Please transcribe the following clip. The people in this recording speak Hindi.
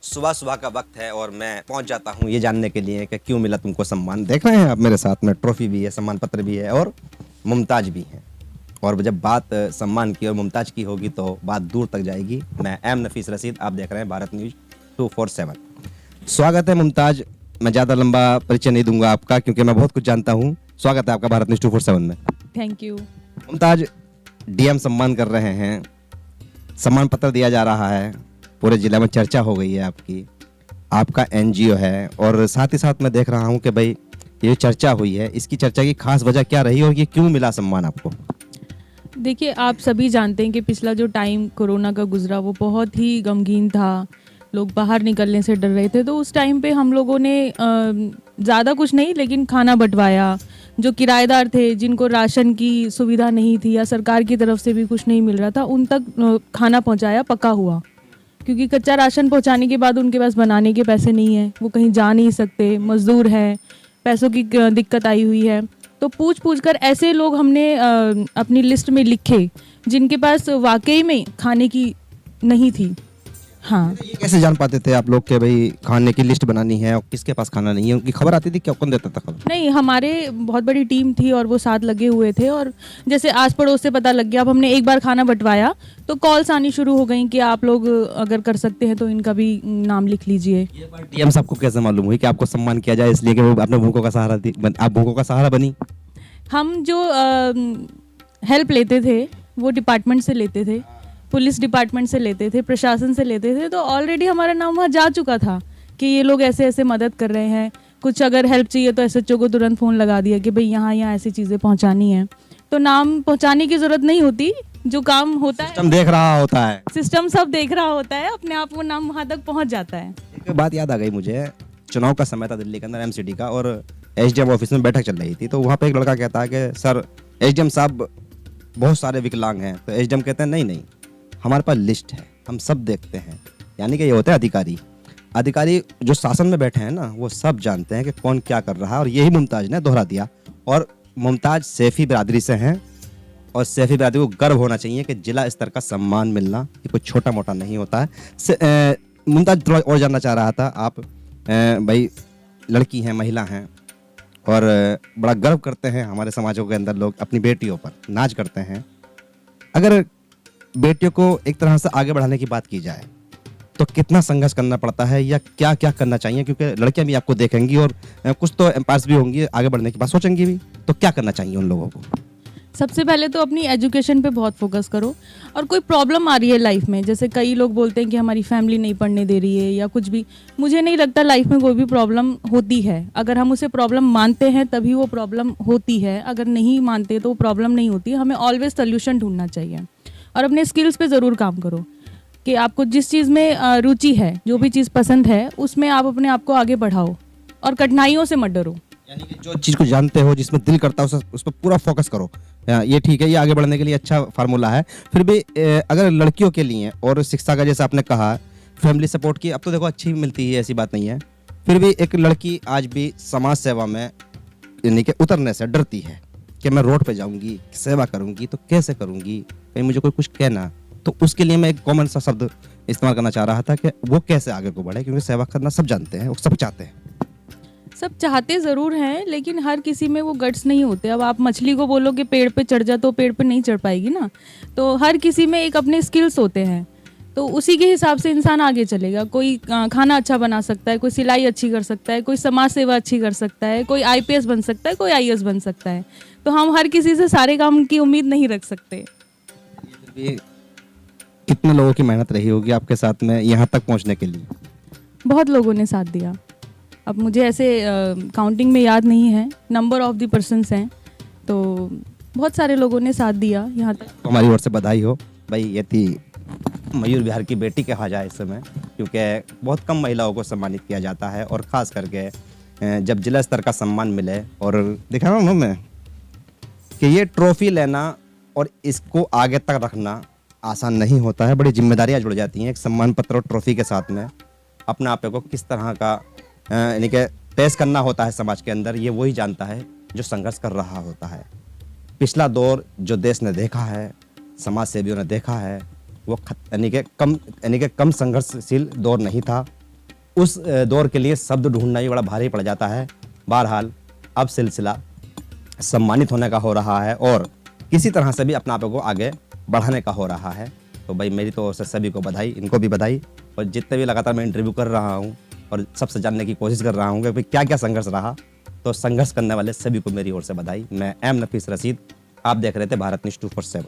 सुबह सुबह का वक्त है और मैं पहुंच जाता हूं ये जानने के लिए कि क्यों मिला तुमको सम्मान। देख रहे हैं आप मेरे साथ में ट्रॉफी भी है, सम्मान पत्र भी है और मुमताज भी है। और जब बात सम्मान की और मुमताज की होगी तो बात दूर तक जाएगी। मैं एम नफीस रशीद, आप देख रहे हैं भारत न्यूज 247। स्वागत है मुमताज। मैं ज़्यादा लंबा परिचय नहीं दूंगा आपका क्योंकि मैं बहुत कुछ जानता हूँ। स्वागत है आपका भारत न्यूज 247 में। Thank you. मुमताज, डीएम सम्मान कर रहे हैं, सम्मान पत्र दिया जा रहा है, पूरे जिले में चर्चा हो गई है आपकी, आपका एनजीओ है और साथ ही साथ मैं देख रहा हूं कि भाई ये चर्चा हुई है, इसकी चर्चा की खास वजह क्या रही और ये क्यों मिला सम्मान आपको? देखिए, आप सभी जानते हैं कि पिछला जो टाइम कोरोना का गुजरा वो बहुत ही गमगीन था। लोग बाहर निकलने से डर रहे थे, तो उस टाइम पे हम लोगों ने ज़्यादा कुछ नहीं लेकिन खाना बंटवाया। जो किराएदार थे, जिनको राशन की सुविधा नहीं थी या सरकार की तरफ से भी कुछ नहीं मिल रहा था, उन तक खाना पहुंचाया पका हुआ। क्योंकि कच्चा राशन पहुंचाने के बाद उनके पास बनाने के पैसे नहीं है, वो कहीं जा नहीं सकते, मजदूर हैं, पैसों की दिक्कत आई हुई है। तो पूछ पूछ कर ऐसे लोग हमने अपनी लिस्ट में लिखे जिनके पास वाकई में खाने की नहीं थी। हाँ, ये कैसे जान पाते थे आप लोग कि भाई खाने की लिस्ट बनानी है और किसके पास खाना नहीं है? उनकी खबर आती थी क्या? कौन देता था खबर? नहीं, हमारे बहुत बड़ी टीम थी और वो साथ लगे हुए थे और जैसे आस पड़ोस से पता लग गया। अब हमने एक बार खाना बंटवाया तो कॉल्स आनी शुरू हो गई कि आप लोग अगर कर सकते हैं तो इनका भी नाम लिख लीजिए। ये बात डीएम साहब को कैसे मालूम हुई कि आपको सम्मान किया जाए इसलिए कि वो अपने भूखों का सहारा आप भूखों का सहारा बनी? हम जो हेल्प लेते थे वो डिपार्टमेंट से लेते थे, पुलिस डिपार्टमेंट से लेते थे, प्रशासन से लेते थे। तो ऑलरेडी हमारा नाम वहाँ जा चुका था कि ये लोग ऐसे ऐसे मदद कर रहे हैं। कुछ अगर हेल्प चाहिए तो एसएचओ को तुरंत फ़ोन लगा दिया कि भाई यहाँ यहाँ ऐसी चीज़ें पहुँचानी है। तो नाम पहुँचाने की ज़रूरत नहीं होती, जो काम होता है सिस्टम देख रहा होता है, सिस्टम सब देख रहा होता है, अपने आप वो नाम वहाँ तक पहुँच जाता है। एक बात याद आ गई मुझे। चुनाव का समय था दिल्ली के अंदर, एमसीडी का, और एसडीएम ऑफिस में बैठक चल रही थी। तो वहाँ पे एक लड़का कहता है कि सर एसडीएम साहब बहुत सारे विकलांग हैं। तो एसडीएम कहते हैं नहीं, हमारे पास लिस्ट है, हम सब देखते हैं। यानी कि ये होते हैं अधिकारी। अधिकारी जो शासन में बैठे हैं ना, वो सब जानते हैं कि कौन क्या कर रहा है। और यही मुमताज ने दोहरा दिया। और मुमताज सैफी बिरादरी से हैं और सैफी बिरादरी को गर्व होना चाहिए कि जिला स्तर का सम्मान मिलना ये कोई छोटा मोटा नहीं होता है। मुमताज थोड़ा और जानना चाह रहा था, आप भाई लड़की हैं, महिला हैं और बड़ा गर्व करते हैं हमारे समाजों के अंदर लोग अपनी बेटियों पर नाज करते हैं। अगर बेटियों को एक तरह से आगे बढ़ाने की बात की जाए तो कितना संघर्ष करना पड़ता है या क्या क्या करना चाहिए? क्योंकि लड़कियां भी आपको देखेंगी और कुछ तो एम्पायर्स भी होंगी, आगे बढ़ने की बात सोचेंगी भी। तो क्या करना चाहिए उन लोगों को? सबसे पहले तो अपनी एजुकेशन पे बहुत फोकस करो। और कोई प्रॉब्लम आ रही है लाइफ में, जैसे कई लोग बोलते हैं कि हमारी फैमिली नहीं पढ़ने दे रही है या कुछ भी, मुझे नहीं लगता लाइफ में कोई भी प्रॉब्लम होती है। अगर हम उसे प्रॉब्लम मानते हैं तभी वो प्रॉब्लम होती है, अगर नहीं मानते तो वो प्रॉब्लम नहीं होती। हमें ऑलवेज सोल्यूशन ढूंढना चाहिए और अपने स्किल्स पे ज़रूर काम करो कि आपको जिस चीज़ में रुचि है, जो भी चीज़ पसंद है, उसमें आप अपने आप को आगे बढ़ाओ और कठिनाइयों से मत डरो। यानी कि जो चीज़ को जानते हो, जिसमें दिल करता है, उस पर पूरा फोकस करो। ये ठीक है, ये आगे बढ़ने के लिए अच्छा फार्मूला है। फिर भी अगर लड़कियों के लिए और शिक्षा का, जैसे आपने कहा, फैमिली सपोर्ट की अब तो देखो अच्छी मिलती है, ऐसी बात नहीं है। फिर भी एक लड़की आज भी समाज सेवा में यानी कि उतरने से डरती है कि मैं रोड पे जाऊंगी, सेवा करूंगी तो कैसे करूंगी, कहीं मुझे कोई कुछ कहना। तो उसके लिए मैं एक कॉमन सा शब्द इस्तेमाल करना चाह रहा था कि वो कैसे आगे को बढ़े, क्योंकि सेवा करना सब जानते हैं, वो सब चाहते हैं। सब चाहते ज़रूर हैं लेकिन हर किसी में वो गट्स नहीं होते। अब आप मछली को बोलो कि पेड़ पे चढ़ जा तो पेड़ पे नहीं चढ़ पाएगी ना। तो हर किसी में एक अपने स्किल्स होते हैं, तो उसी के हिसाब से इंसान आगे चलेगा। कोई खाना अच्छा बना सकता है, कोई सिलाई अच्छी कर सकता है, कोई समाज सेवा अच्छी कर सकता है, कोई आईपीएस बन सकता है, कोई आईएएस बन सकता है। तो हम हर किसी से सारे काम की उम्मीद नहीं रख सकते। कितने लोगों की मेहनत रही होगी आपके साथ में यहाँ तक पहुँचने के लिए? बहुत लोगों ने साथ दिया। अब मुझे ऐसे काउंटिंग में याद नहीं है, नंबर ऑफ द पर्सन्स हैं, तो बहुत सारे लोगों ने साथ दिया यहाँ तक। तो हमारी ओर से बधाई हो भाई। ये थी मयूर विहार की बेटी कहा जाए इस समय, क्योंकि बहुत कम महिलाओं को सम्मानित किया जाता है और ख़ास करके जब जिला स्तर का सम्मान मिले। और देखा ना मैं कि ये ट्रॉफी लेना और इसको आगे तक रखना आसान नहीं होता है, बड़ी जिम्मेदारियां जुड़ जाती हैं। एक सम्मान पत्र और ट्रॉफी के साथ में अपने आप को किस तरह का यानी कि पेश करना होता है समाज के अंदर, ये वही जानता है जो संघर्ष कर रहा होता है। पिछला दौर जो देश ने देखा है, समाज सेवियों ने देखा है, वो यानी कि कम संघर्षशील दौर नहीं था। उस दौर के लिए शब्द ढूंढना ही बड़ा भारी पड़ जाता है। बहरहाल अब सिलसिला सम्मानित होने का हो रहा है और किसी तरह से भी अपने आप को आगे बढ़ाने का हो रहा है। तो भाई मेरी तो ओर से सभी को बधाई, इनको भी बधाई, और जितने भी लगातार मैं इंटरव्यू कर रहा हूँ और सबसे जानने की कोशिश कर रहा हूँ कि भाई क्या क्या संघर्ष रहा, तो संघर्ष करने वाले सभी को मेरी ओर से बधाई। मैं एम नफीस रशीद, आप देख रहे थे भारत न्यूज़ 247।